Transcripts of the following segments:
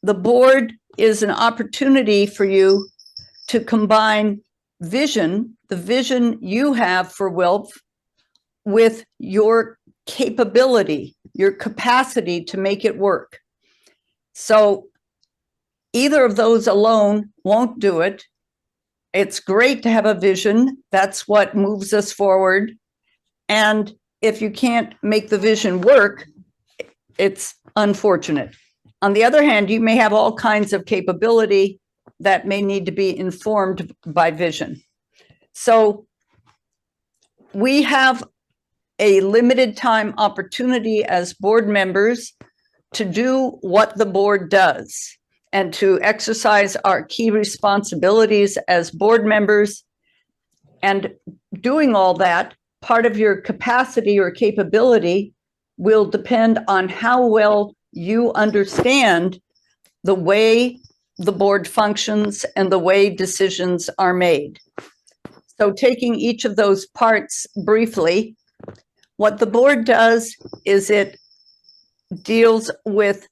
the board is an opportunity for you to combine vision, the vision you have for WILPF, with your capability, your capacity to make it work. So either of those alone won't do it. It's great to have a vision. That's what moves us forward. And if you can't make the vision work, it's unfortunate. On the other hand, you may have all kinds of capability that may need to be informed by vision. So we have a limited time opportunity as board members to do what the board does and to exercise our key responsibilities as board members. And doing all that, part of your capacity or capability will depend on how well you understand the way the board functions and the way decisions are made. So taking each of those parts briefly, what the board does is it deals with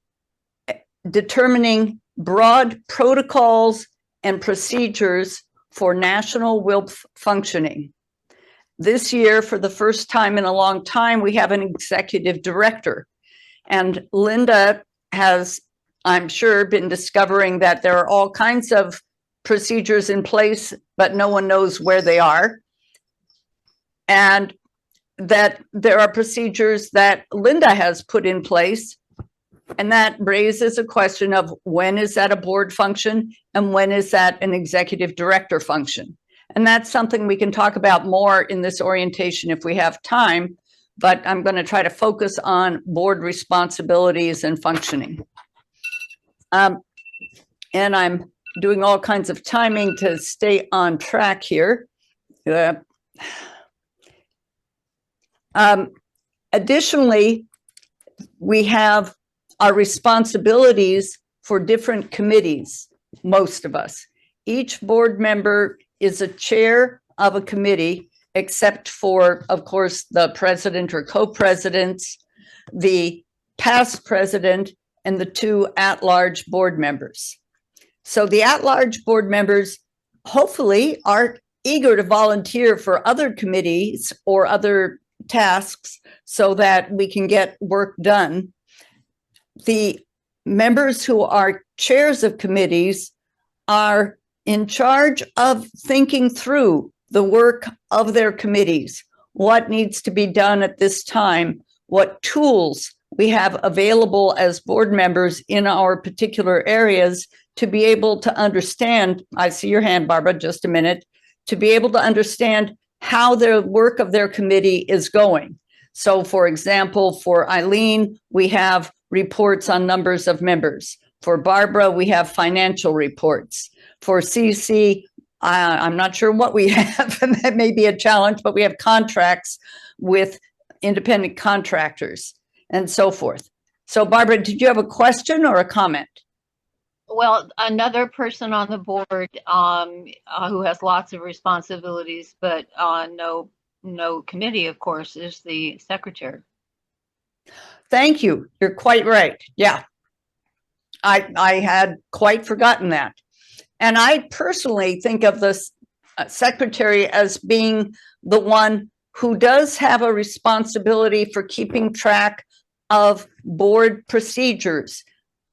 determining broad protocols and procedures for national WILPF functioning. This year, for the first time in a long time, we have an executive director. And Linda has, I'm sure, been discovering that there are all kinds of procedures in place, but no one knows where they are. And that there are procedures that Linda has put in place, and that raises a question of when is that a board function and when is that an executive director function? And that's something we can talk about more in this orientation if we have time, but I'm going to try to focus on board responsibilities and functioning. And I'm doing all kinds of timing to stay on track here. Additionally, we have our responsibilities for different committees, most of us. Each board member is a chair of a committee, except for, of course, the president or co-presidents, the past president, and the two at-large board members. So the at-large board members hopefully are eager to volunteer for other committees or other tasks so that we can get work done. The members who are chairs of committees are in charge of thinking through the work of their committees, what needs to be done at this time, what tools we have available as board members in our particular areas to be able to understand, I see your hand, Barbara, just a minute, to be able to understand how the work of their committee is going. So for example, for Eileen, we have reports on numbers of members. For Barbara, we have financial reports. For CC, I'm not sure what we have, and that may be a challenge, but we have contracts with independent contractors and so forth. So Barbara, did you have a question or a comment? Well, another person on the board who has lots of responsibilities, but no committee, of course, is the secretary. Thank you. You're quite right. Yeah, I had quite forgotten that. And I personally think of the secretary as being the one who does have a responsibility for keeping track of board procedures.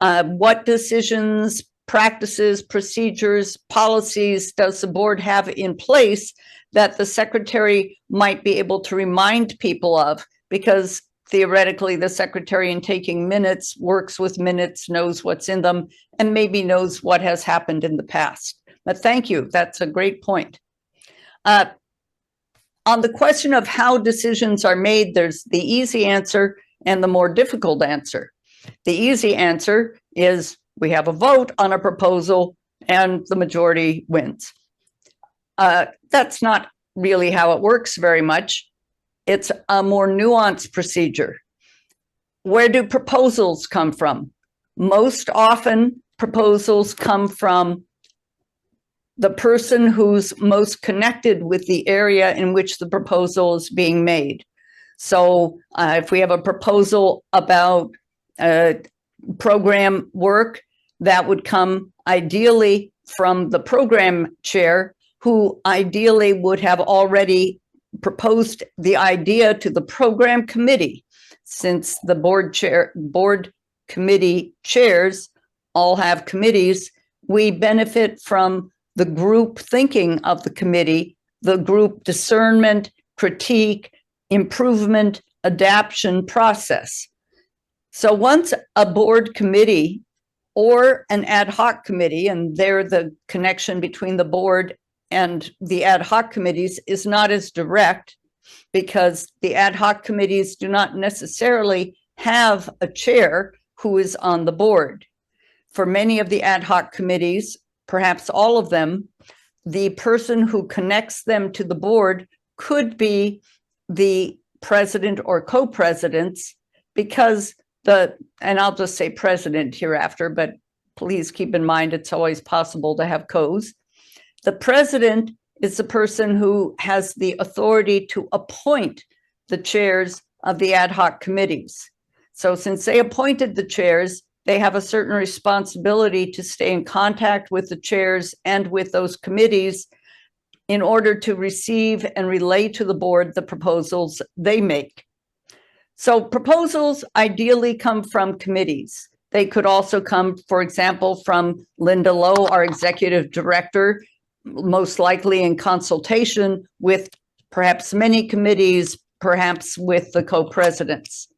What decisions, practices, procedures, policies does the board have in place that the secretary might be able to remind people of? Because theoretically, the secretary in taking minutes works with minutes, knows what's in them, and maybe knows what has happened in the past. But thank you. That's a great point. On the question of how decisions are made, there's the easy answer and the more difficult answer. The easy answer is we have a vote on a proposal and the majority wins. That's not really how it works very much. It's a more nuanced procedure. Where do proposals come from? Most often, proposals come from the person who's most connected with the area in which the proposal is being made. So if we have a proposal about program work, that would come ideally from the program chair, who ideally would have already proposed the idea to the program committee, since the board committee chairs all have committees. We benefit from the group thinking of the committee, the group discernment, critique, improvement, adaptation process. So once a board committee or an ad hoc committee, and they're the connection between the board and the ad hoc committees, is not as direct, because the ad hoc committees do not necessarily have a chair who is on the board. For many of the ad hoc committees, perhaps all of them, the person who connects them to the board could be the president or co-presidents, because and I'll just say president hereafter, but please keep in mind it's always possible to have co's. The president is the person who has the authority to appoint the chairs of the ad hoc committees. So since they appointed the chairs, they have a certain responsibility to stay in contact with the chairs and with those committees in order to receive and relay to the board the proposals they make. So proposals ideally come from committees. They could also come, for example, from Linda Lowe, our executive director, most likely in consultation with perhaps many committees, perhaps with the co-presidents.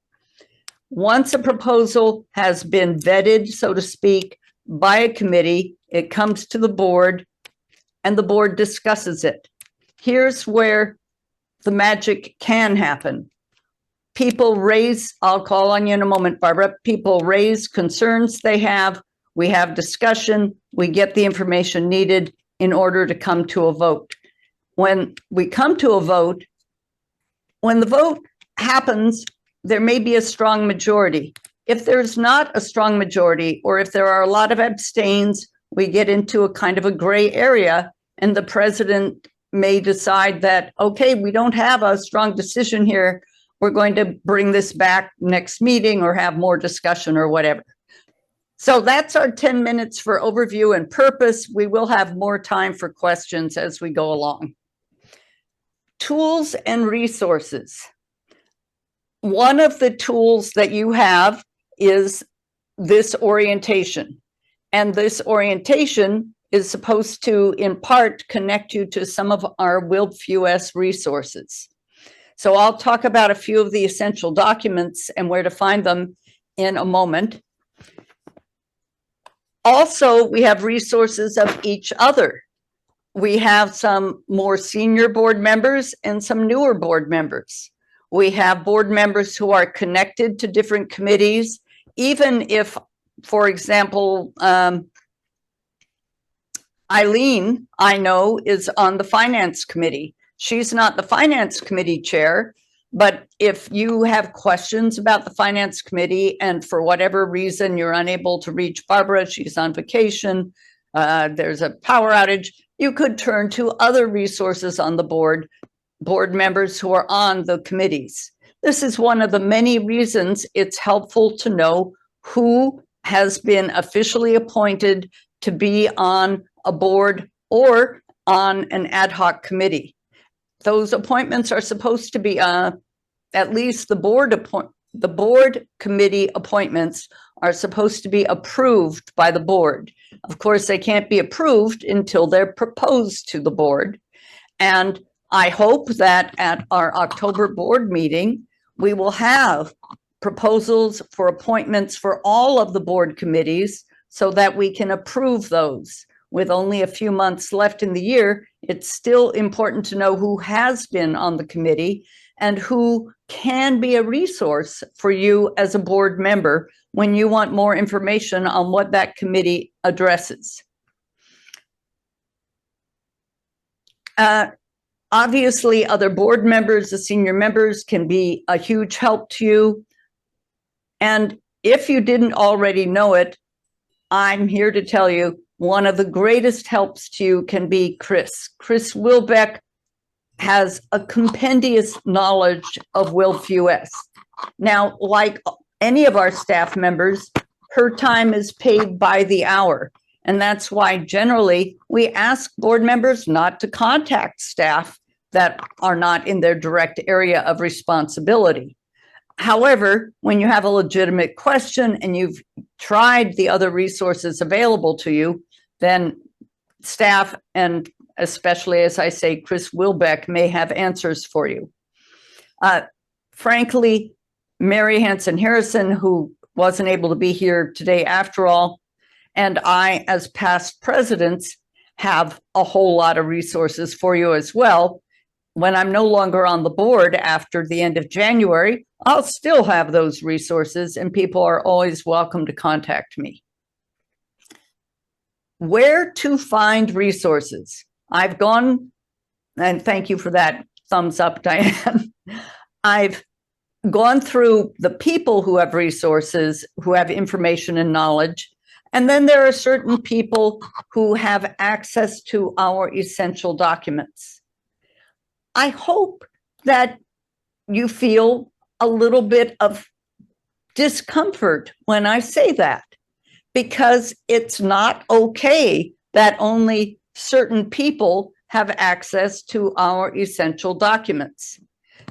Once a proposal has been vetted, so to speak, by a committee, it comes to the board and the board discusses it. Here's where the magic can happen. People raise, I'll call on you in a moment, Barbara, people raise concerns they have, we have discussion, we get the information needed in order to come to a vote. When we come to a vote, when the vote happens, there may be a strong majority. If there's not a strong majority, or if there are a lot of abstains, we get into a kind of a gray area, and the president may decide that, okay, we don't have a strong decision here, we're going to bring this back next meeting or have more discussion or whatever. So that's our 10 minutes for overview and purpose. We will have more time for questions as we go along. Tools and resources. One of the tools that you have is this orientation. And this orientation is supposed to, in part, connect you to some of our WILPF US resources. So I'll talk about a few of the essential documents and where to find them in a moment. Also, we have resources of each other. We have some more senior board members and some newer board members. We have board members who are connected to different committees, even if, for example, Eileen, I know, is on the finance committee. She's not the finance committee chair, but if you have questions about the finance committee and for whatever reason you're unable to reach Barbara, she's on vacation, there's a power outage, you could turn to other resources on the board members who are on the committees. This is one of the many reasons it's helpful to know who has been officially appointed to be on a board or on an ad hoc committee. Those appointments are supposed to be, at least the board committee appointments are supposed to be approved by the board. Of course, they can't be approved until they're proposed to the board. And I hope that at our October board meeting, we will have proposals for appointments for all of the board committees so that we can approve those. With only a few months left in the year, it's still important to know who has been on the committee and who can be a resource for you as a board member when you want more information on what that committee addresses. Obviously, other board members, the senior members, can be a huge help to you. And if you didn't already know it, I'm here to tell you, one of the greatest helps to you can be Chris. Chris Wilbeck has a compendious knowledge of WILPF US. Now, like any of our staff members, her time is paid by the hour. And that's why generally we ask board members not to contact staff that are not in their direct area of responsibility. However, when you have a legitimate question and you've tried the other resources available to you, then staff, and especially, as I say, Chris Wilbeck, may have answers for you. Frankly, Mary Hanson Harrison, who wasn't able to be here today after all, and I, as past presidents, have a whole lot of resources for you as well. When I'm no longer on the board after the end of January, I'll still have those resources, and people are always welcome to contact me. Where to find resources? I've gone, and thank you for that thumbs up, Diane. I've gone through the people who have resources, who have information and knowledge, and then there are certain people who have access to our essential documents. I hope that you feel a little bit of discomfort when I say that, because it's not okay that only certain people have access to our essential documents.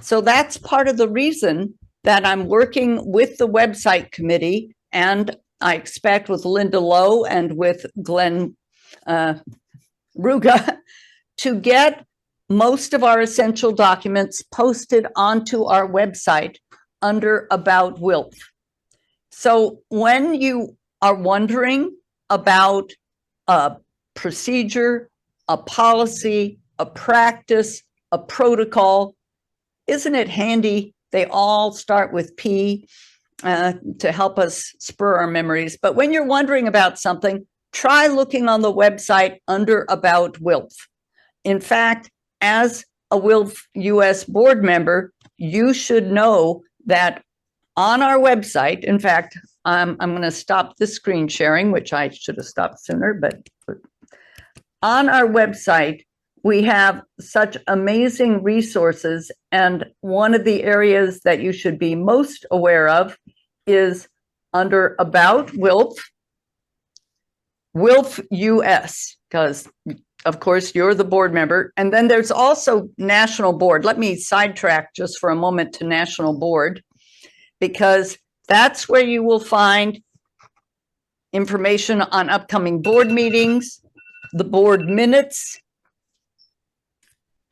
So that's part of the reason that I'm working with the website committee, and I expect with Linda Lowe and with Glenn Ruga to get most of our essential documents posted onto our website under About WILPF. So when you are wondering about a procedure, a policy, a practice, a protocol, isn't it handy? They all start with P to help us spur our memories. But when you're wondering about something, try looking on the website under About WILPF. In fact, as a WILPF US board member, you should know that on our website, in fact, I'm going to stop the screen sharing, which I should have stopped sooner, but on our website, we have such amazing resources. And one of the areas that you should be most aware of is under About WILPF, WILPF US, because of course, you're the board member. And then there's also National Board. Let me sidetrack just for a moment to National Board, because that's where you will find information on upcoming board meetings, the board minutes,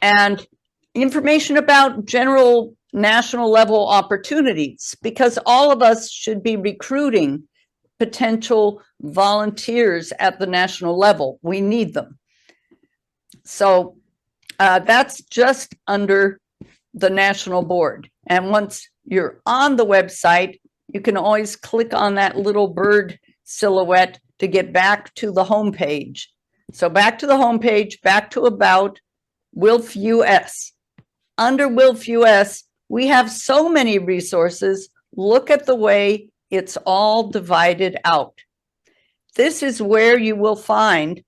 and information about general national level opportunities, because all of us should be recruiting potential volunteers at the national level. We need them. So that's just under the National Board. And once you're on the website, you can always click on that little bird silhouette to get back to the home page. So back to the home page, back to About WILPF US. Under WILPF US, we have so many resources. Look at the way it's all divided out. This is where you will find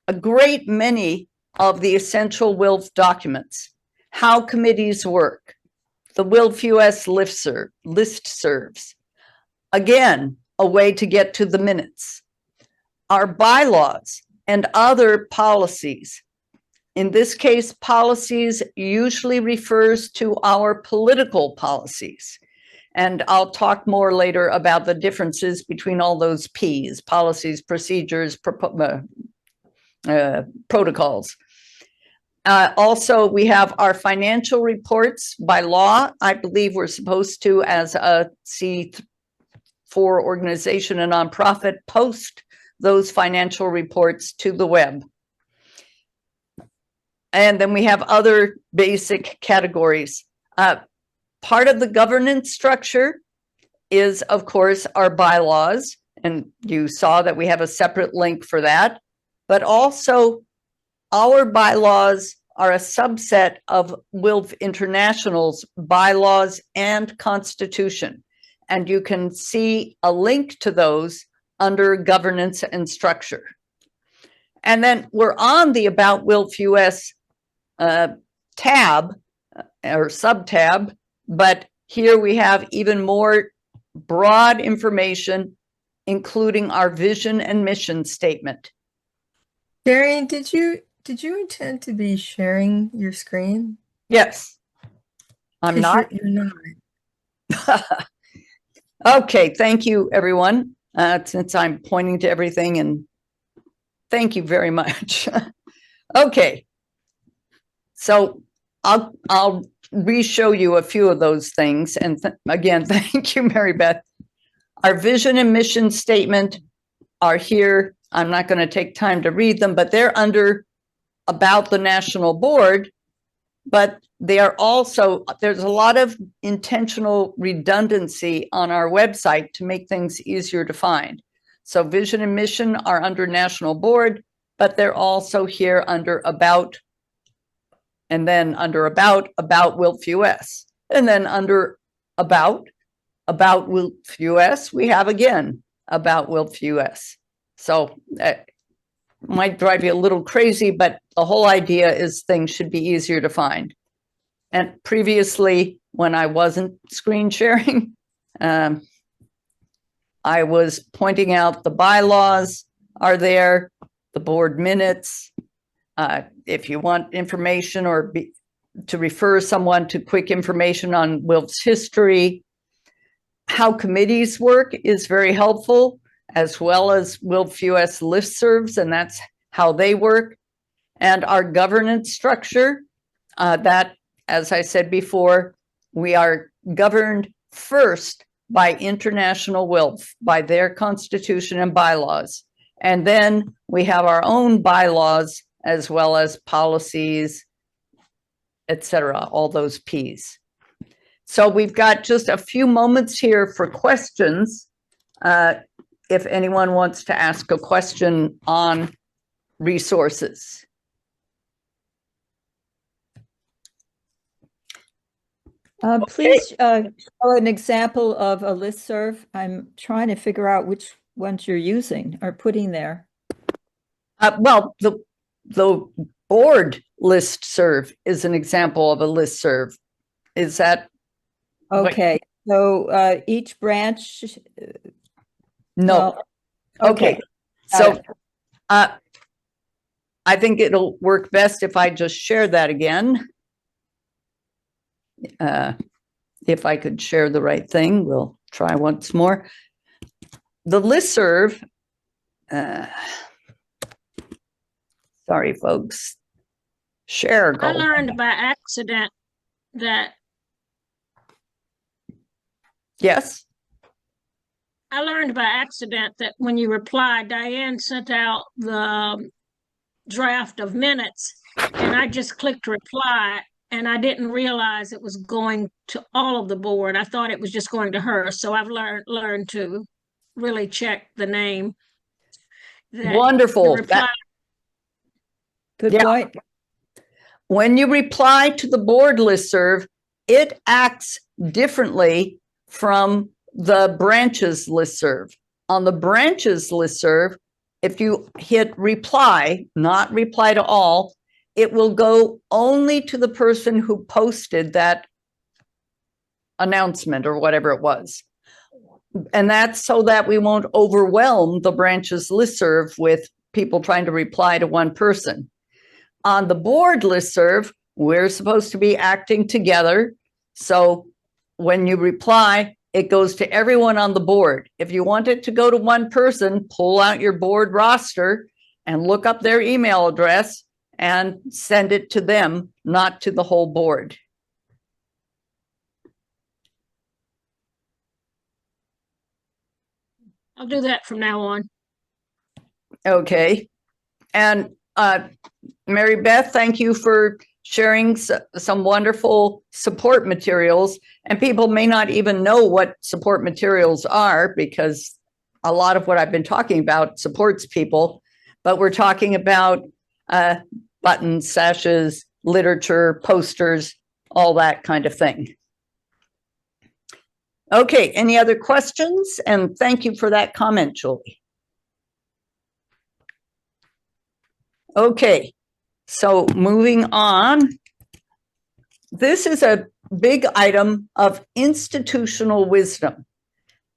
a great many of the essential WILPF documents, how committees work, the WILPF US listservs. Again, a way to get to the minutes, our bylaws and other policies. In this case, policies usually refers to our political policies. And I'll talk more later about the differences between all those P's, policies, procedures, protocols. Also, we have our financial reports. By law, I believe we're supposed to, as a C4 organization, a nonprofit, post those financial reports to the web. And then we have other basic categories. Part of the governance structure is, of course, our bylaws. And you saw that we have a separate link for that. But also, our bylaws are a subset of WILPF International's bylaws and constitution. And you can see a link to those under governance and structure. And then we're on the About WILPF US tab or sub-tab, but here we have even more broad information, including our vision and mission statement. Darian, did you intend to be sharing your screen? Yes. I'm 'Cause not. You're not. Okay, thank you, everyone. Since I'm pointing to everything, and thank you very much. Okay. So I'll re-show you a few of those things. And again, thank you, Mary Beth. Our vision and mission statement are here. I'm not going to take time to read them, but they're under about the national board, but they are also, there's a lot of intentional redundancy on our website to make things easier to find. So vision and mission are under national board, but they're also here under about, and then under about WILPF US. And then under about WILPF US, we have again, about WILPF US. So that might drive you a little crazy, but the whole idea is things should be easier to find. And previously, when I wasn't screen sharing, I was pointing out the bylaws are there, the board minutes. If you want information or to refer someone to quick information on WILPF's history, how committees work is very helpful, as well as WILPF US listservs, and that's how they work. And our governance structure, that, as I said before, we are governed first by International WILPF, by their constitution and bylaws. And then we have our own bylaws as well as policies, etc., all those P's. So we've got just a few moments here for questions. If anyone wants to ask a question on resources. Please show an example of a listserv. I'm trying to figure out which ones you're using or putting there. Well, the board listserv is an example of a listserv. Is that okay? So each branch. No. Well, okay. So I think it'll work best if I just share that again. If I could share the right thing, we'll try once more. The listserv, sorry, folks. Share goal. I learned by accident that. Yes. I learned by accident that when you replied, Diane sent out the draft of minutes, and I just clicked reply, and I didn't realize it was going to all of the board. I thought it was just going to her. So I've learned to really check the name. Wonderful. Good point. When you reply to the board listserv, it acts differently from the branches listserv. On the branches listserv, if you hit reply, not reply to all, it will go only to the person who posted that announcement or whatever it was. And that's so that we won't overwhelm the branches listserv with people trying to reply to one person. On the board listserv, we're supposed to be acting together. So when you reply, it goes to everyone on the board. If you want it to go to one person, pull out your board roster and look up their email address and send it to them, not to the whole board. I'll do that from now on. Okay. And Mary Beth, thank you for sharing some wonderful support materials. And people may not even know what support materials are, because a lot of what I've been talking about supports people, but we're talking about buttons, sashes, literature, posters, all that kind of thing. Okay, any other questions? And thank you for that comment, Julie. Okay, so moving on. This is a big item of institutional wisdom.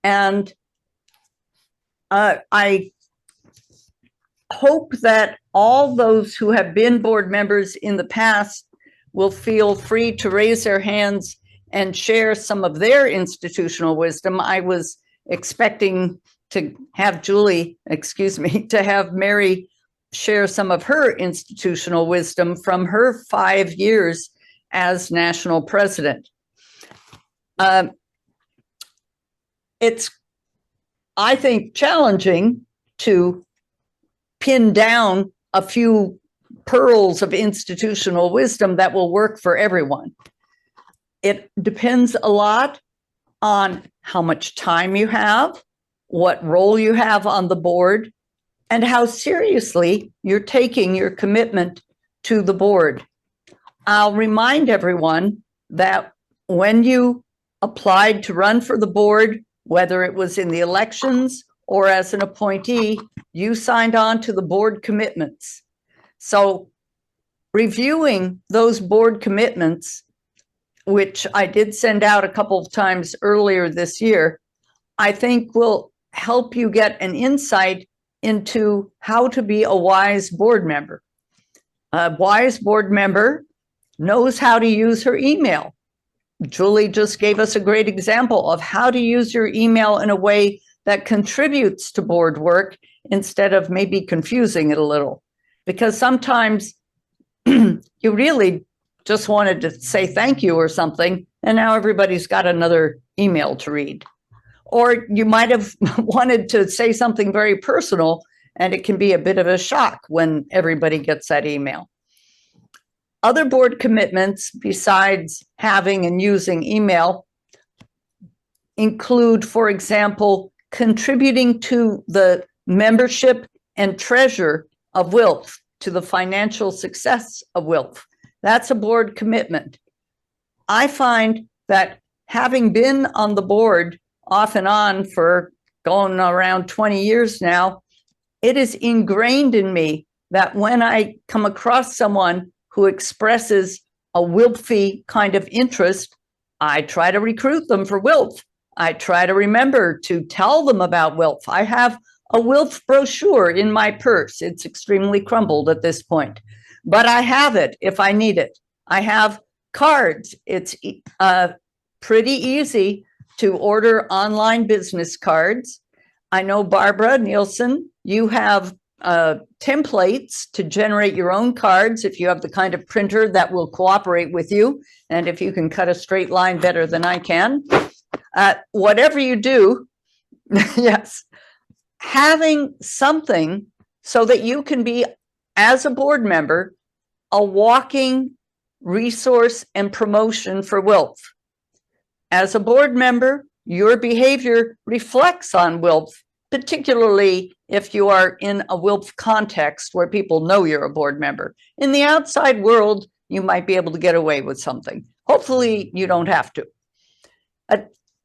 And I hope that all those who have been board members in the past will feel free to raise their hands and share some of their institutional wisdom. I was expecting to have Julie, excuse me, to have Mary share some of her institutional wisdom from her 5 years as national president. It's, I think, challenging to pin down a few pearls of institutional wisdom that will work for everyone. It depends a lot on how much time you have, what role you have on the board, and how seriously you're taking your commitment to the board. I'll remind everyone that when you applied to run for the board, whether it was in the elections or as an appointee, you signed on to the board commitments. So reviewing those board commitments, which I did send out a couple of times earlier this year, I think will help you get an insight into how to be a wise board member. A wise board member knows how to use her email. Julie just gave us a great example of how to use your email in a way that contributes to board work instead of maybe confusing it a little. Because sometimes you really just wanted to say thank you or something, and now everybody's got another email to read. Or you might have wanted to say something very personal, and it can be a bit of a shock when everybody gets that email. Other board commitments, besides having and using email, include, for example, contributing to the membership and treasure of WILPF, to the financial success of WILPF. That's a board commitment. I find that having been on the board off and on for going around 20 years now, it is ingrained in me that when I come across someone who expresses a WILPF kind of interest, I try to recruit them for WILPF. I try to remember to tell them about WILPF. I have a WILPF brochure in my purse. It's extremely crumbled at this point, but I have it if I need it. I have cards. It's pretty easy to order online business cards. I know, Barbara Nielsen, you have templates to generate your own cards if you have the kind of printer that will cooperate with you, and if you can cut a straight line better than I can. Whatever you do, yes, having something so that you can be, as a board member, a walking resource and promotion for WILPF. As a board member, your behavior reflects on WILPF, particularly if you are in a WILPF context where people know you're a board member. In the outside world, you might be able to get away with something. Hopefully, you don't have to.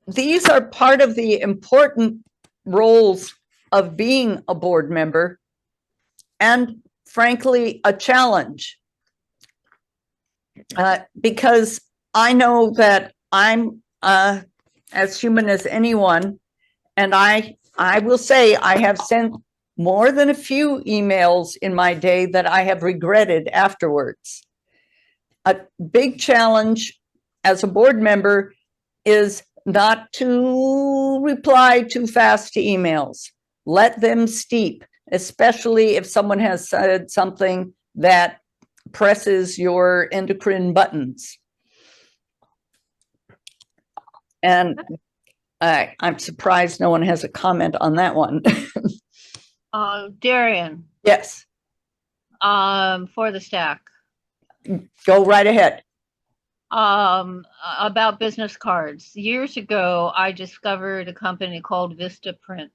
These are part of the important roles of being a board member, and frankly, a challenge. Because I know that I'm as human as anyone, and I will say I have sent more than a few emails in my day that I have regretted afterwards. A big challenge as a board member is not to reply too fast to emails. Let them steep, especially if someone has said something that presses your endocrine buttons. And I'm surprised no one has a comment on that one. Darian, Yes, for the stack. go right ahead. About business cards. Years ago, I discovered a company called Vista Print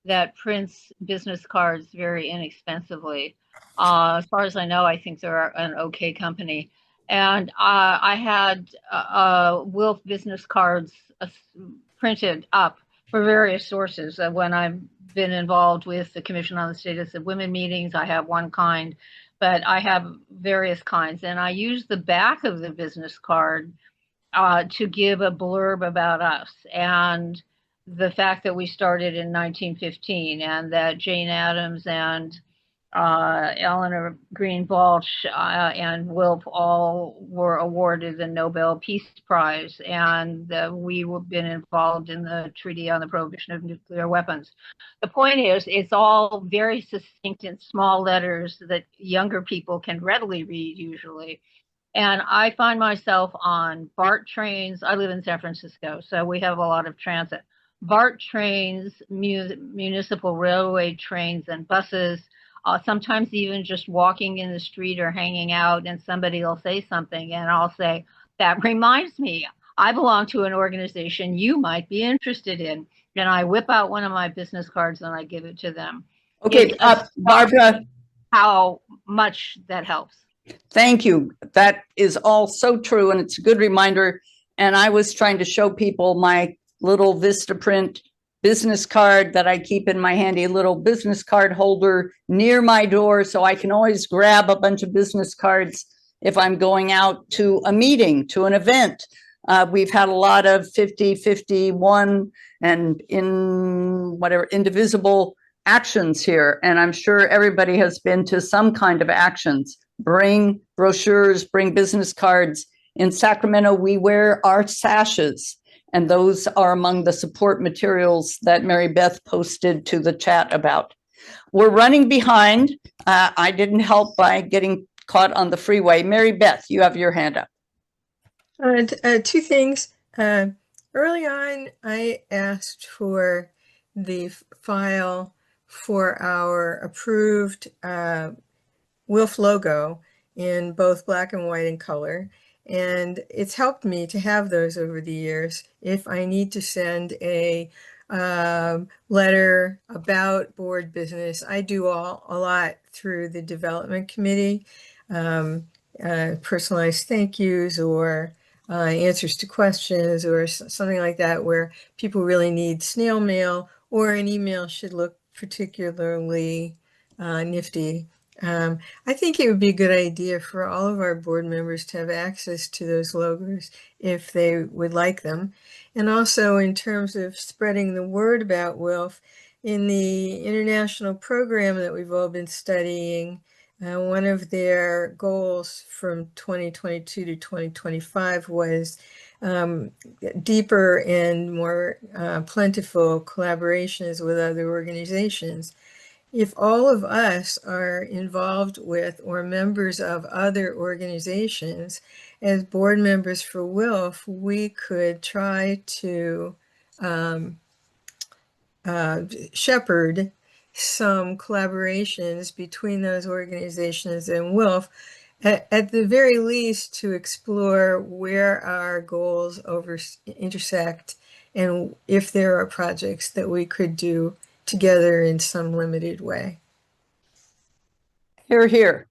that prints business cards very inexpensively. As far as I know, I think they're an okay company. And I had WILPF business cards printed up for various sources. When I've been involved with the Commission on the Status of Women meetings, I have one kind, but I have various kinds. And I use the back of the business card to give a blurb about us. And the fact that we started in 1915 and that Jane Addams and Eleanor Green Balch and WILPF all were awarded the Nobel Peace Prize, and we have been involved in the Treaty on the Prohibition of Nuclear Weapons. The point is, it's all very succinct in small letters that younger people can readily read usually. And I find myself on BART trains. I live in San Francisco, so we have a lot of transit. BART trains, municipal railway trains and buses, sometimes even just walking in the street or hanging out, and somebody will say something and I'll say, that reminds me, I belong to an organization you might be interested in. And I whip out one of my business cards and I give it to them. Okay, Barbara, how much that helps. thank you. That is all so true, and it's a good reminder. And I was trying to show people my little Vistaprint business card that I keep in my handy little business card holder near my door, so I can always grab a bunch of business cards if I'm going out to a meeting, to an event. We've had a lot of 50, 51 and indivisible actions here. And I'm sure everybody has been to some kind of actions. Bring brochures, bring business cards. In Sacramento, we wear our sashes, and those are among the support materials that Mary Beth posted to the chat about. We're running behind. I didn't help by getting caught on the freeway. Mary Beth, you have your hand up. Two things. Early on, I asked for the file for our approved WILF logo in both black and white and color. And it's helped me to have those over the years. If I need to send a letter about board business, I do a lot through the development committee, personalized thank yous or answers to questions or something like that, where people really need snail mail, or an email should look particularly nifty. I think it would be a good idea for all of our board members to have access to those logos if they would like them. And also in terms of spreading the word about WILF, in the international program that we've all been studying, one of their goals from 2022 to 2025 was deeper and more plentiful collaborations with other organizations. If all of us are involved with or members of other organizations, as board members for WILF, we could try to shepherd some collaborations between those organizations and WILF, at the very least to explore where our goals intersect and if there are projects that we could do together in some limited way. Hear, hear.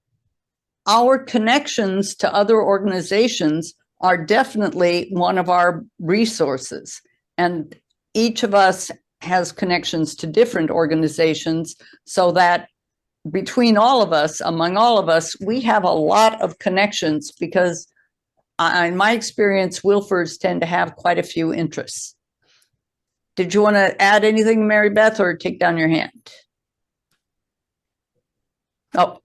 Our connections to other organizations are definitely one of our resources, and each of us has connections to different organizations, so that between all of us, among all of us, we have a lot of connections because in my experience, WILFers tend to have quite a few interests. Did you want to add anything, Mary Beth, or take down your hand? Oh,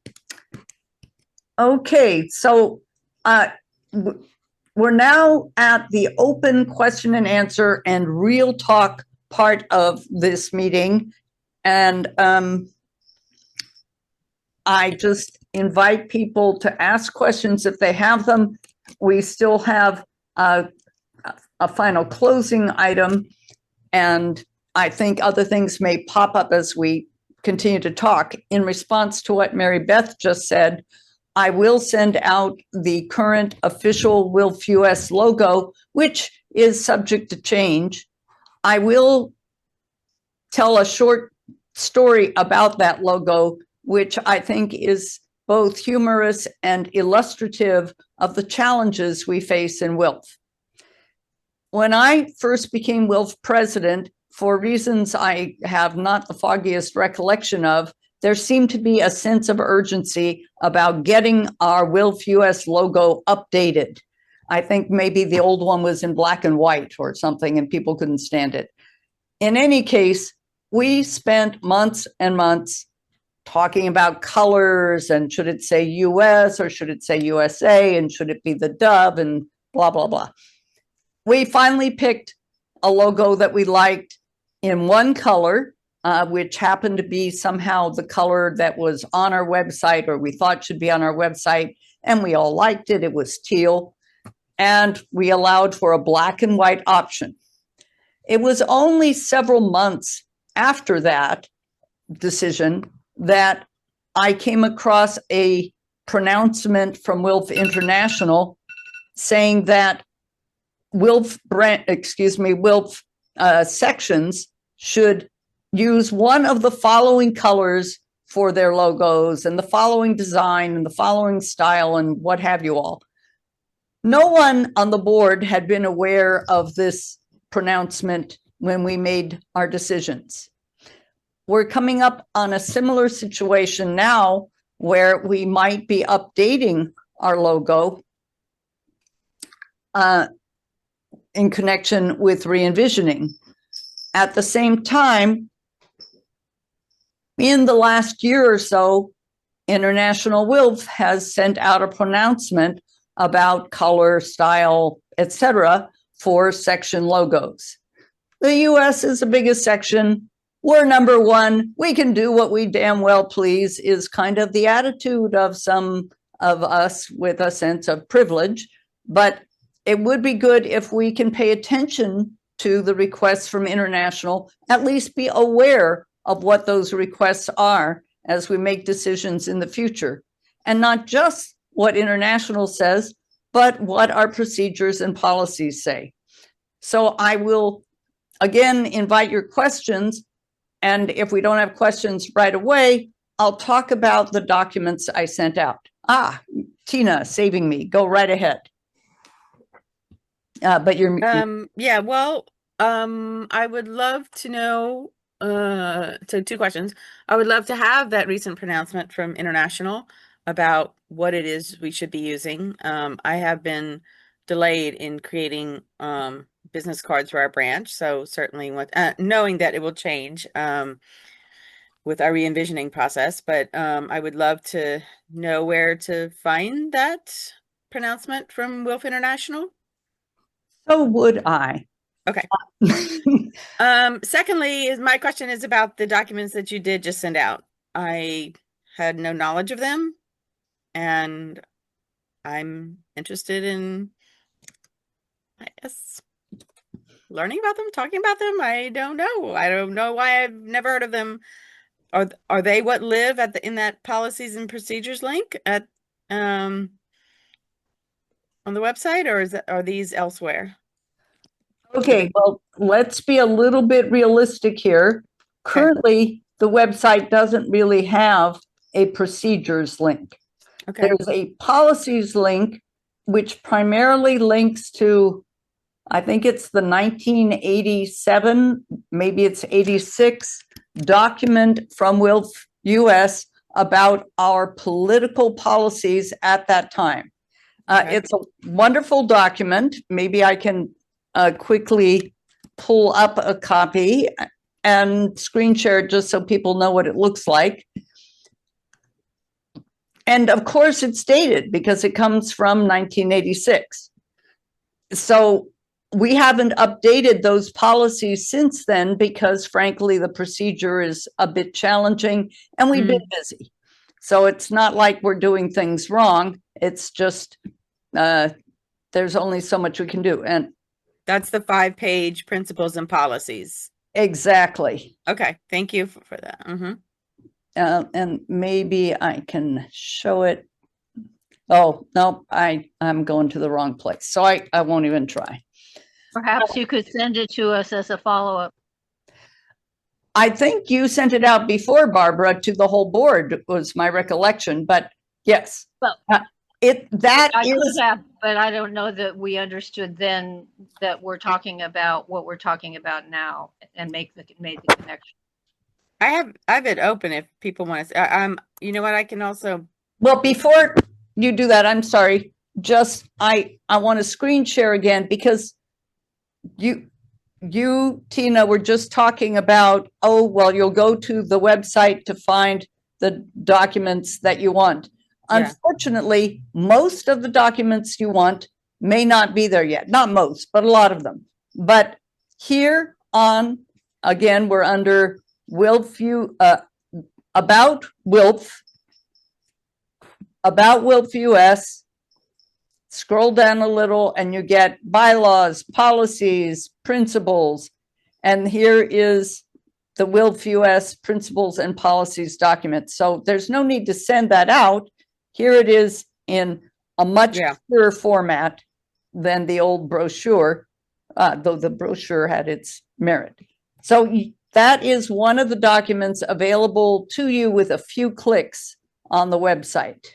okay. So we're now at the open question and answer and real talk part of this meeting. And I just invite people to ask questions if they have them. We still have a final closing item, and I think other things may pop up as we continue to talk. In response to what Mary Beth just said, I will send out the current official WILF US logo, which is subject to change. I will tell a short story about that logo, which I think is both humorous and illustrative of the challenges we face in WILF. When I first became WILF president, for reasons I have not the foggiest recollection of, there seemed to be a sense of urgency about getting our WILF US logo updated. I think maybe the old one was in black and white or something and people couldn't stand it. in any case, we spent months and months talking about colors and should it say US or should it say USA and should it be the dove and blah, blah, blah. We finally picked a logo that we liked in one color, which happened to be somehow the color that was on our website or we thought should be on our website, and we all liked it. It was teal, and we allowed for a black and white option. It was only several months after that decision that I came across a pronouncement from WILPF International saying that WILPF sections should use one of the following colors for their logos and the following design and the following style and what have you all. No one on the board had been aware of this pronouncement when we made our decisions. We're coming up on a similar situation now where we might be updating our logo in connection with re-envisioning. At the same time, in the last year or so, International WILPF has sent out a pronouncement about color, style, etc. for section logos. The US is the biggest section. We're number one. We can do what we damn well please is kind of the attitude of some of us with a sense of privilege. But it would be good if we can pay attention to the requests from International, at least be aware of what those requests are as we make decisions in the future. And not just what International says, but what our procedures and policies say. So I will, again, invite your questions. And if we don't have questions right away, I'll talk about the documents I sent out. Tina, saving me. Go right ahead. But you're yeah, well, I would love to know, so two questions. I would love to have that recent pronouncement from International about what it is we should be using. I have been delayed in creating business cards for our branch, so certainly knowing that it will change with our re-envisioning process, but I would love to know where to find that pronouncement from WILPF International. So would I. Okay. Secondly, my question is about the documents that you did just send out. I had no knowledge of them, and I'm interested in, I guess, learning about them, talking about them. I don't know. I don't know why I've never heard of them. Are they what live at in that policies and procedures link at on the website, or are these elsewhere? Okay, well, let's be a little bit realistic here. Currently, the website doesn't really have a procedures link. Okay. There's a policies link, which primarily links to, I think it's the 1987, maybe it's 86 document from WILPF US about our political policies at that time. Okay. It's a wonderful document. Maybe I can quickly pull up a copy and screen share it just so people know what it looks like. And of course it's dated because it comes from 1986. So we haven't updated those policies since then because frankly, the procedure is a bit challenging and we've been busy. So it's not like we're doing things wrong. It's just, there's only so much we can do. And that's the 5-page principles and policies. Exactly. Okay. Thank you for that. And maybe I can show it. Oh, no, I'm going to the wrong place. So I won't even try. Perhaps you could send it to us as a follow-up. I think you sent it out before, Barbara, to the whole board, was my recollection. But yes, Well, I could have, but I don't know that we understood then that we're talking about what we're talking about now and made the connection. I have it open if people want to. You know what? I can also. Well, before you do that, I'm sorry. Just I want to screen share again because you, Tina, were just talking about, oh, well, you'll go to the website to find the documents that you want. Yeah. Unfortunately, most of the documents you want may not be there yet. Not most, but a lot of them. But here on, again, we're under WILPF, about WILPF, about WILPF US. Scroll down a little and you get bylaws, policies, principles. And here is the WILPF US principles and policies document. So there's no need to send that out. Here it is in a much clearer format than the old brochure, though the brochure had its merit. So that is one of the documents available to you with a few clicks on the website.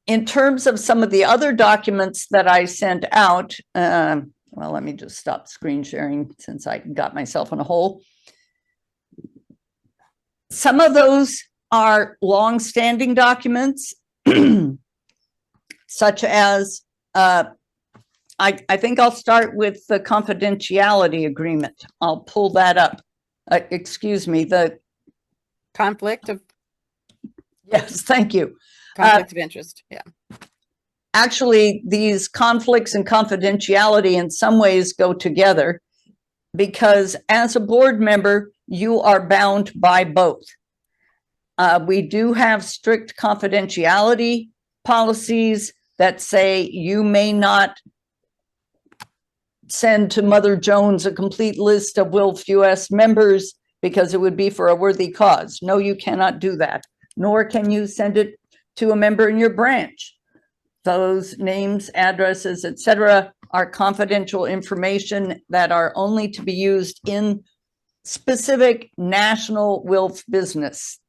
In terms of some of the other documents that I sent out, well, let me just stop screen sharing since I got myself in a hole. Some of those are long-standing documents, such as, I think I'll start with the confidentiality agreement. I'll pull that up. Excuse me, the Conflict of yes, thank you. conflict of interest. Yeah. Actually, these conflicts and confidentiality in some ways go together because as a board member, you are bound by both. We do have strict confidentiality policies that say you may not send to Mother Jones a complete list of WILPF US members because it would be for a worthy cause. No, you cannot do that, nor can you send it to a member in your branch. Those names, addresses, etc., are confidential information that are only to be used in specific national WILPF business.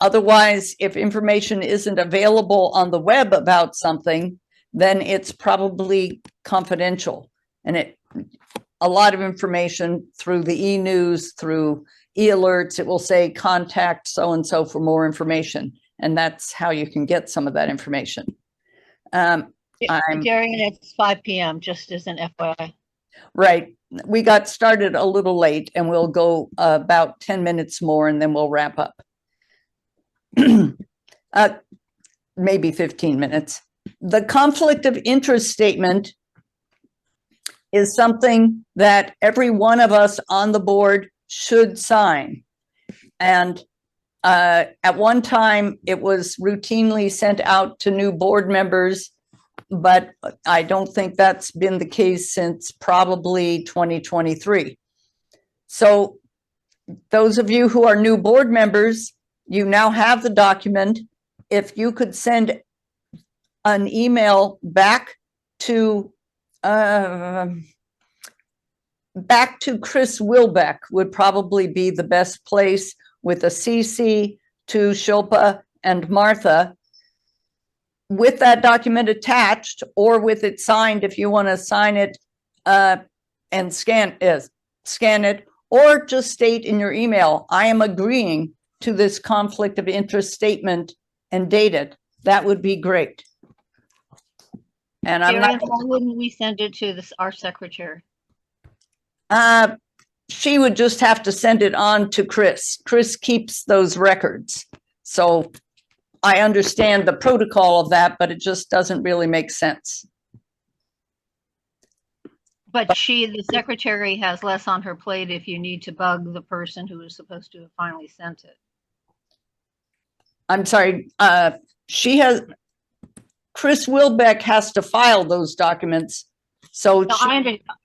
Otherwise, if information isn't available on the web about something, then it's probably confidential. And a lot of information through the e-news, through e-alerts, it will say contact so-and-so for more information. And that's how you can get some of that information. Darian, it's 5 p.m., just as an FYI. Right. We got started a little late and we'll go about 10 minutes more and then we'll wrap up. Maybe 15 minutes. The conflict of interest statement is something that every one of us on the board should sign. And at one time, it was routinely sent out to new board members, but I don't think that's been the case since probably 2023. So those of you who are new board members, you now have the document. If you could send an email back to Chris Wilbeck would probably be the best place, with a CC to Shilpa and Martha with that document attached, or with it signed if you want to sign it and scan it, or just state in your email, I am agreeing to this conflict of interest statement and date it. That would be great. And I'm Darian, not. why wouldn't we send it to our secretary? She would just have to send it on to Chris. Chris keeps those records. So I understand the protocol of that, but it just doesn't really make sense. But the secretary, has less on her plate if you need to bug the person who is supposed to have finally sent it. I'm sorry, Chris Wilbeck has to file those documents. So No,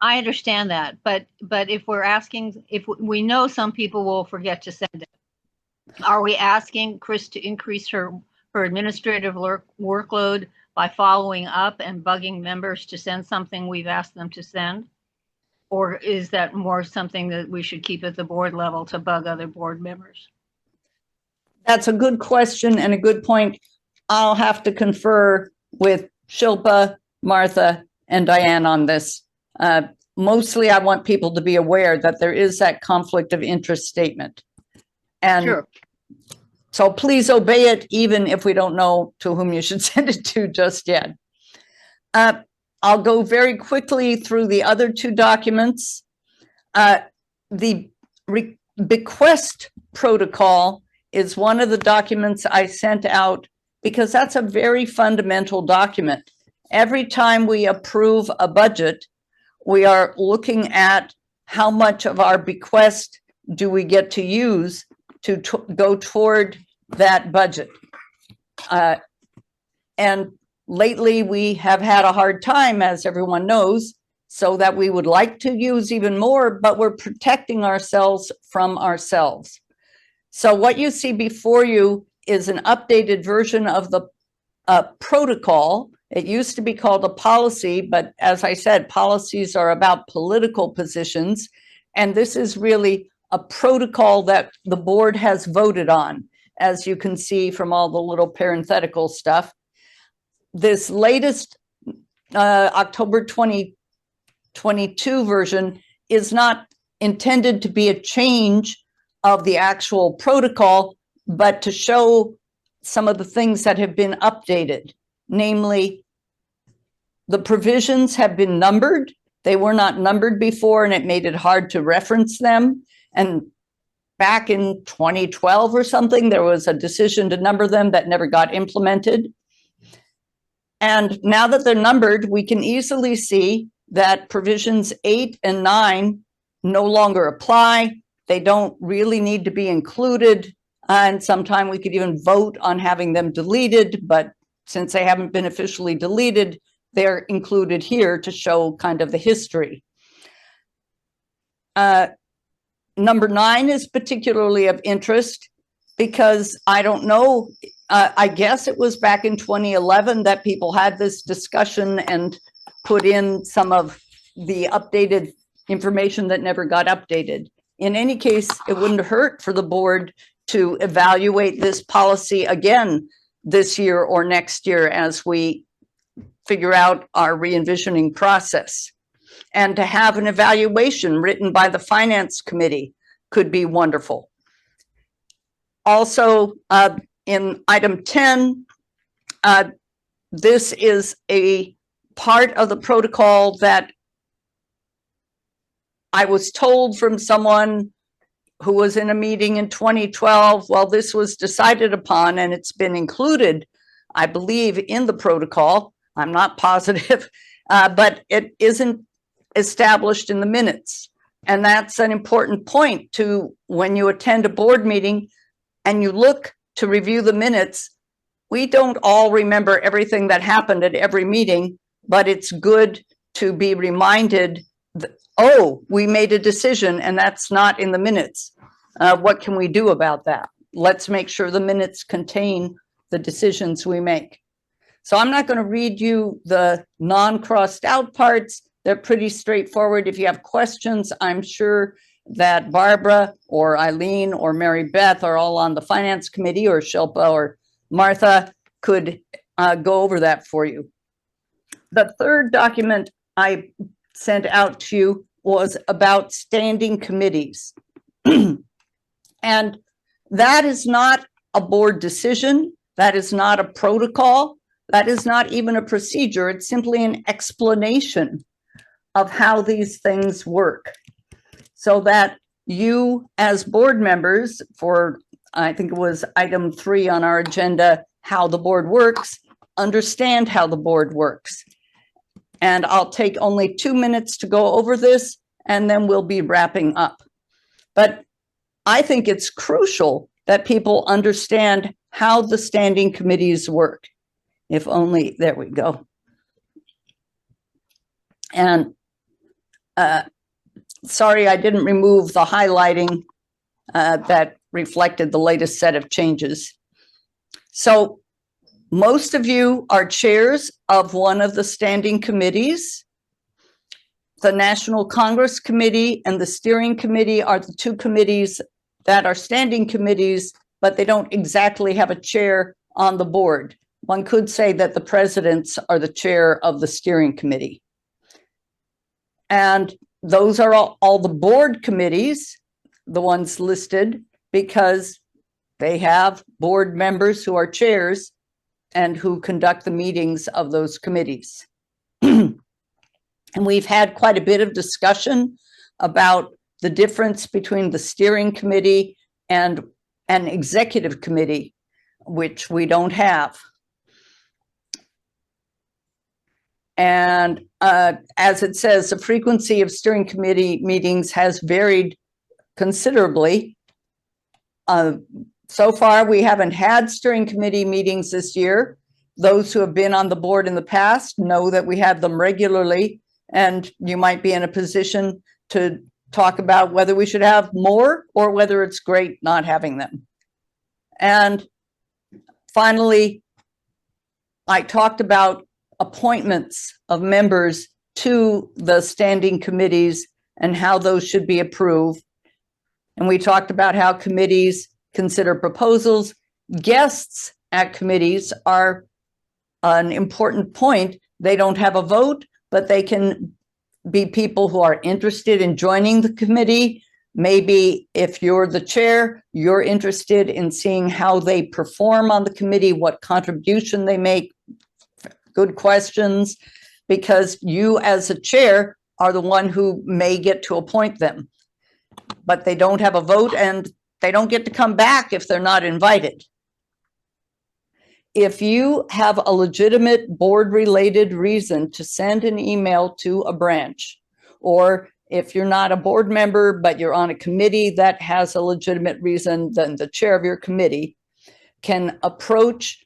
I understand that, but if we're asking, if we know some people will forget to send it, are we asking Chris to increase her administrative workload by following up and bugging members to send something we've asked them to send? Or is that more something that we should keep at the board level to bug other board members? That's a good question and a good point. I'll have to confer with Shilpa, Martha, and Diane on this. Mostly I want people to be aware that there is that conflict of interest statement. And Sure. So please obey it, even if we don't know to whom you should send it to just yet. I'll go very quickly through the other two documents. The bequest protocol is one of the documents I sent out because that's a very fundamental document. Every time we approve a budget, we are looking at how much of our bequest do we get to use to go toward that budget. And lately we have had a hard time, as everyone knows, so that we would like to use even more, but we're protecting ourselves from ourselves. So what you see before you is an updated version of the protocol. It used to be called a policy, but as I said, policies are about political positions. And this is really a protocol that the board has voted on, as you can see from all the little parenthetical stuff. This latest October 2022 version is not intended to be a change of the actual protocol, but to show some of the things that have been updated. Namely, the provisions have been numbered. They were not numbered before, and it made it hard to reference them. And back in 2012 or something, there was a decision to number them that never got implemented. And now that they're numbered, we can easily see that provisions 8 and 9 no longer apply. They don't really need to be included. And sometime we could even vote on having them deleted, but since they haven't been officially deleted, they're included here to show kind of the history. Number 9 is particularly of interest because I don't know, I guess it was back in 2011 that people had this discussion and put in some of the updated information that never got updated. In any case, it wouldn't hurt for the board to evaluate this policy again this year or next year as we figure out our re-envisioning process. And to have an evaluation written by the Finance Committee could be wonderful. Also, in item 10, this is a part of the protocol that I was told from someone who was in a meeting in 2012, well, this was decided upon and it's been included, I believe, in the protocol. I'm not positive, but it isn't established in the minutes. And that's an important point to when you attend a board meeting and you look to review the minutes. We don't all remember everything that happened at every meeting, but it's good to be reminded that, oh, we made a decision and that's not in the minutes. What can we do about that? Let's make sure the minutes contain the decisions we make. So I'm not going to read you the non-crossed out parts. They're pretty straightforward. If you have questions, I'm sure that Barbara or Eileen or Mary Beth are all on the Finance Committee, or Shilpa or Martha could go over that for you. The third document I sent out to you was about standing committees. And that is not a board decision. That is not a protocol. That is not even a procedure. It's simply an explanation of how these things work, so that you as board members, for I think it was item 3 on our agenda, how the board works, understand how the board works. And I'll take only 2 minutes to go over this, and then we'll be wrapping up. But I think it's crucial that people understand how the standing committees work. If only, there we go. And sorry, I didn't remove the highlighting that reflected the latest set of changes. So most of you are chairs of one of the standing committees. The National Congress Committee and the Steering Committee are the 2 committees that are standing committees, but they don't exactly have a chair on the board. One could say that the presidents are the chair of the Steering Committee. And those are all the board committees, the ones listed, because they have board members who are chairs and who conduct the meetings of those committees. And we've had quite a bit of discussion about the difference between the steering committee and an executive committee, which we don't have. And as it says, the frequency of steering committee meetings has varied considerably. So far, we haven't had steering committee meetings this year. Those who have been on the board in the past know that we have them regularly, and you might be in a position to talk about whether we should have more or whether it's great not having them. And finally, I talked about appointments of members to the standing committees and how those should be approved. And we talked about how committees consider proposals. Guests at committees are an important point. They don't have a vote, but they can be people who are interested in joining the committee. Maybe if you're the chair, you're interested in seeing how they perform on the committee, what contribution they make. Good questions, because you as a chair are the one who may get to appoint them, but they don't have a vote and they don't get to come back if they're not invited. If you have a legitimate board-related reason to send an email to a branch, or if you're not a board member, but you're on a committee that has a legitimate reason, then the chair of your committee can approach.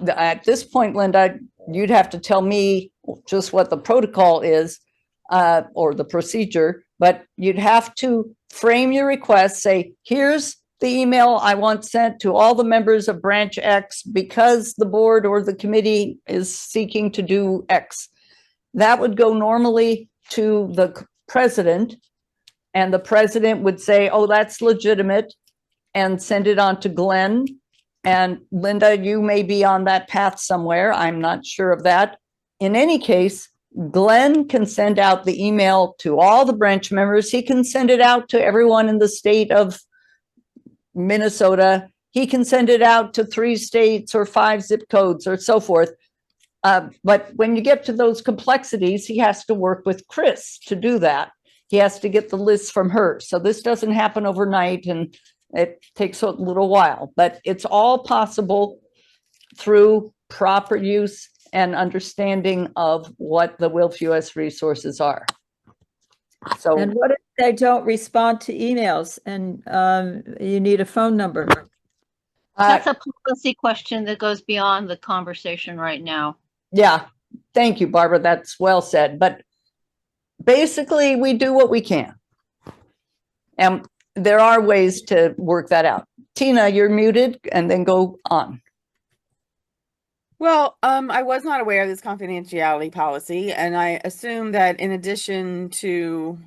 At this point, Linda, you'd have to tell me just what the protocol is or the procedure, but you'd have to frame your request, say, here's the email I want sent to all the members of branch X because the board or the committee is seeking to do X. That would go normally to the president, and the president would say, oh, that's legitimate, and send it on to Glenn. And Linda, you may be on that path somewhere. I'm not sure of that. In any case, Glenn can send out the email to all the branch members. He can send it out to everyone in the state of Minnesota. He can send it out to 3 states or 5 zip codes or so forth. But when you get to those complexities, he has to work with Chris to do that. He has to get the list from her. So this doesn't happen overnight, and it takes a little while, but it's all possible through proper use and understanding of what the WILPF US resources are. So, And what if they don't respond to emails and you need a phone number? That's a policy question that goes beyond the conversation right now. Yeah, thank you, Barbara. That's well said. But basically, we do what we can. And there are ways to work that out. Tina, you're muted, and then go on. Well, I was not aware of this confidentiality policy, and I assume that in addition to,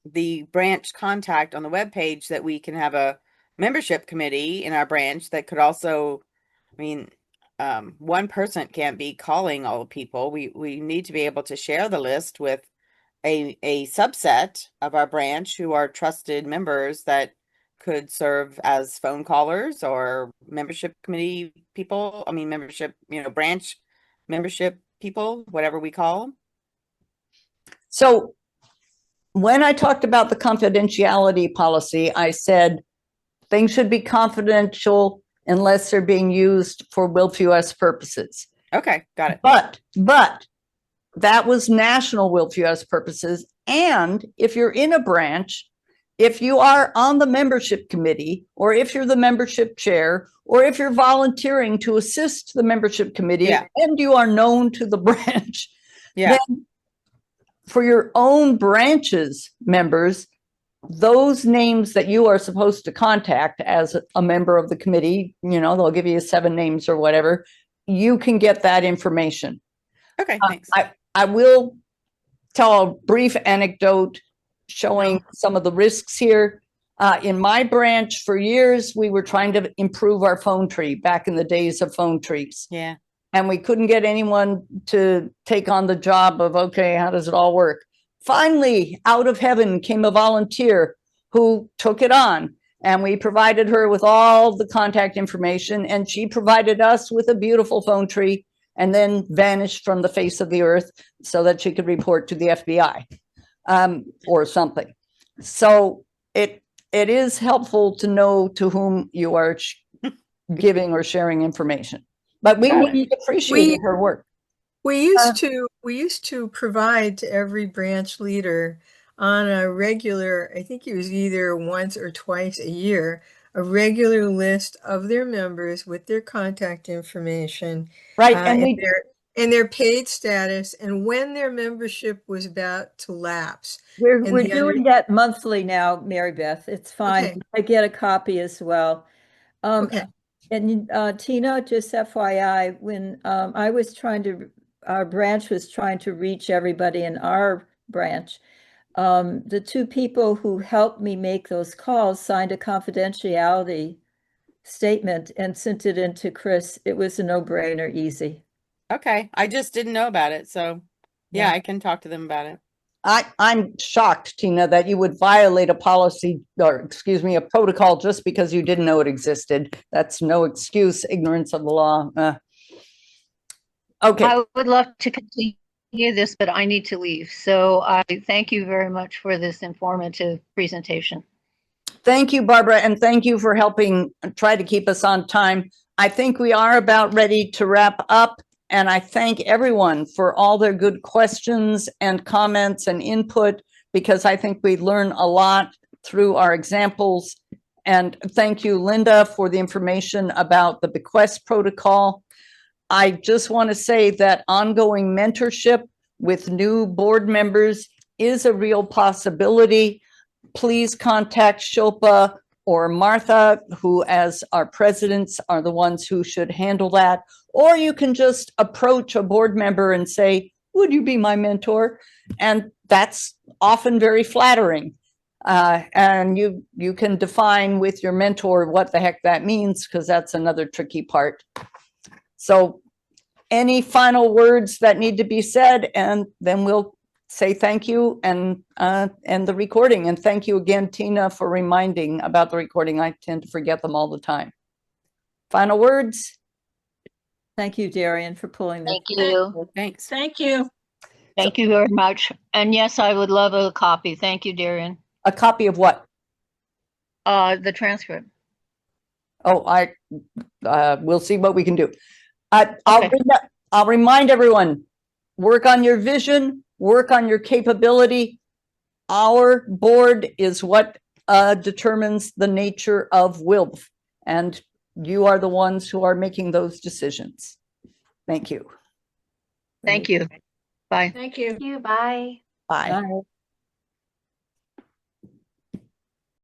the branch contact on the webpage, that we can have a membership committee in our branch that could also, one person can't be calling all the people. We need to be able to share the list with a subset of our branch who are trusted members that could serve as phone callers or membership committee people. Branch membership people, whatever we call them. So when I talked about the confidentiality policy, I said things should be confidential unless they're being used for WILPF US purposes. Okay, got it. But that was national WILPF US purposes. And if you're in a branch, if you are on the membership committee, or if you're the membership chair, or if you're volunteering to assist the membership committee, and you are known to the branch, then for your own branch's members, those names that you are supposed to contact as a member of the committee, they'll give you 7 names or whatever, you can get that information. Okay, thanks. I will tell a brief anecdote showing some of the risks here. In my branch, for years, we were trying to improve our phone tree back in the days of phone trees. Yeah. And we couldn't get anyone to take on the job of, okay, how does it all work? Finally, out of heaven came a volunteer who took it on, and we provided her with all the contact information, and she provided us with a beautiful phone tree. and then vanished from the face of the earth so that she could report to the FBI or something. So it is helpful to know to whom you are giving or sharing information. But we appreciate her work. We used to provide to every branch leader on a regular, I think it was either once or twice a year, a regular list of their members with their contact information, Right. and their paid status, and when their membership was about to lapse. We're And doing that monthly now, Mary Beth. It's fine. Okay. I get a copy as well. Okay. And Tina, just FYI, when our branch was trying to reach everybody in our branch, the two people who helped me make those calls signed a confidentiality statement and sent it in to Chris. It was a no-brainer, easy. Okay, I just didn't know about it, so yeah, I can talk to them about it. I'm shocked, Tina, that you would violate a policy, or excuse me, a protocol just because you didn't know it existed. That's no excuse, ignorance of the law. Okay. I would love to continue this, but I need to leave. So I thank you very much for this informative presentation. Thank you, Barbara, and thank you for helping try to keep us on time. I think we are about ready to wrap up, and I thank everyone for all their good questions and comments and input, because I think we learn a lot through our examples. And thank you, Linda, for the information about the bequest protocol. I just want to say that ongoing mentorship with new board members is a real possibility. Please contact Shilpa or Martha, who as our presidents are the ones who should handle that. Or you can just approach a board member and say, would you be my mentor? And that's often very flattering. And you can define with your mentor what the heck that means, because that's another tricky part. So any final words that need to be said, and then we'll say thank you and the recording. And thank you again, Tina, for reminding about the recording. I tend to forget them all the time. Final words? Thank you, Darian, for pulling this. Thank you. Thanks. Thank you. Thank you very much. And yes, I would love a copy. Thank you, Darian. A copy of what? The transcript. Oh, we'll see what we can do. Okay. I'll remind everyone, work on your vision, work on your capability. Our board is what determines the nature of WILPF, and you are the ones who are making those decisions. Thank you. Thank you. Bye. Thank you. Thank you. Bye. Bye. Bye.